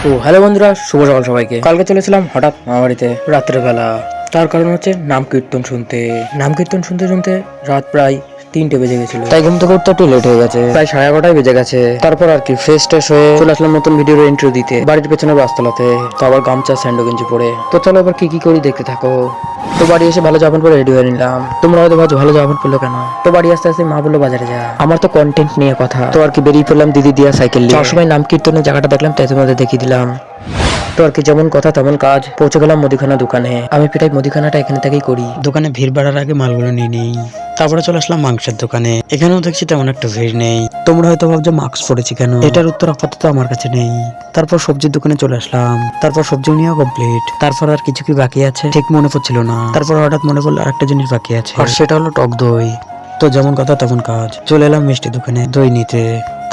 তো হ্যালো বন্ধুরা, শুভ সকাল সবাইকে। কালকে চলেছিলাম হঠাৎ মামা বাড়িতে রাত্রে বেলা। তার কারণ হচ্ছে নাম কীর্তন শুনতে শুনতে রাত প্রায় 3টে বেজে গেছিল। তাই ঘুম থেকে উঠতে একটু লেট হয়ে গেছে, প্রায় 11:30 বেজে গেছে। তারপর আর কি ফ্রেশ ট্রেশ হয়ে চলে আসলাম নতুন ভিডিওর ইন্ট্রো দিতে বাড়ির পেছনে রাস্তালাতে। তো আবার গামছা স্যান্ডো গেঞ্জি পরে। তো চলো এবার কি করি দেখতে থাকো। তো বাড়ি এসে ভালো জামা পরে রেডি হয়ে নিলাম। তোমরা হয়তো ভাবছো ভালো জামা পরলো কেন। তো বাড়ি আসতে আসতে মা বললো বাজারে যা। আমার তো কন্টেন্ট নিয়ে কথা, তো আর কি বেরিয়ে পড়লাম দিদি দিয়া সাইকেল নিয়ে। যাওয়ার সময় নাম কীর্তনের জায়গাটা দেখলাম, তাই তোমাদের দেখিয়ে দিলাম। তো আর কি যেমন কথা তেমন কাজ, পৌঁছে গেলাম মুদিখানা দোকানে। আমি প্রায় মুদিখানাটা এখানে থেকেই করি। দোকানে ভিড় বাড়ার আগে মালগুলো নিয়ে নেই। তারপরে চলে আসলাম মাংসের দোকানে। এখানেও দেখছি তেমন একটা ভিড় নেই। তোমরা হয়তো ভাবছো মাস্ক পরেছি কেন, এটার উত্তর আপাতত আমার কাছে নেই। তারপর সবজির দোকানে চলে আসলাম। তারপর সবজি নিয়েও কমপ্লিট। তারপর আর কিছু কি বাকি আছে ঠিক মনে পড়ছিল না। তারপর হঠাৎ মনে পড়লো আরেকটা জিনিস বাকি আছে, আর সেটা হলো টক দই। তো যেমন কথা তেমন কাজ, চলে এলাম মিষ্টি দোকানে দই নিতে।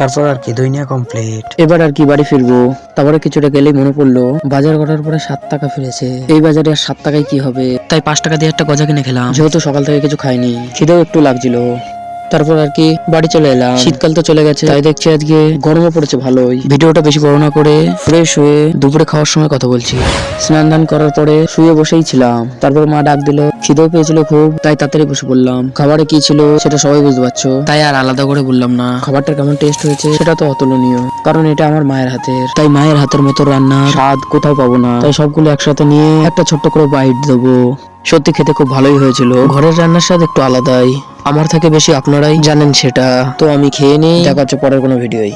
তারপর আর কি দই নিয়ে কমপ্লিট। এবার আর কি বাড়ি ফিরবো। তারপরে কিছুটা গেলেই মনে পড়লো বাজার করার পরে 7 টাকা ফিরেছে। এই বাজারে আর 7 টাকায় কি হবে, তাই 5 টাকা দিয়ে একটা গজা কিনে খেলাম, যেহেতু সকাল থেকে কিছু খাইনি, খিদেও একটু লাগছিল। তারপর আর কি বাড়ি চলে এলাম। শীতকাল তো চলে গেছে, তাই দেখছি আজকে গরমও পড়েছে ভালোই। ভিডিওটা বেশি বড় না করে ফ্রেশ হয়ে দুপুরে খাওয়ার সময় কথা বলছি। স্নান দান করার পরে শুয়ে বসেই ছিলাম। তারপর মা ডাক দিল, খিদেও পেয়েছিল খুব, তাই তাড়াতাড়ি বসে পড়লাম। খাবারে কি ছিল সেটা সবাই বুঝতে পারছো, তাই আর আলাদা করে বললাম না। খাবারটা কেমন টেস্ট হয়েছে সেটা তো অতুলনীয়, কারণ এটা আমার মায়ের হাতের। তাই মায়ের হাতের মতো রান্নার স্বাদ কোথাও পাবো না। তাই সবগুলো একসাথে নিয়ে একটা ছোট্ট করে বাইট দেবো। সত্যি খেতে খুব ভালোই হয়েছিল। ঘরের রান্নার স্বাদ একটু আলাদাই, আমার থেকে বেশি আপনারাই জানেন সেটা। তো আমি খেয়ে নিই, দেখা হচ্ছে পরের কোনো ভিডিওই।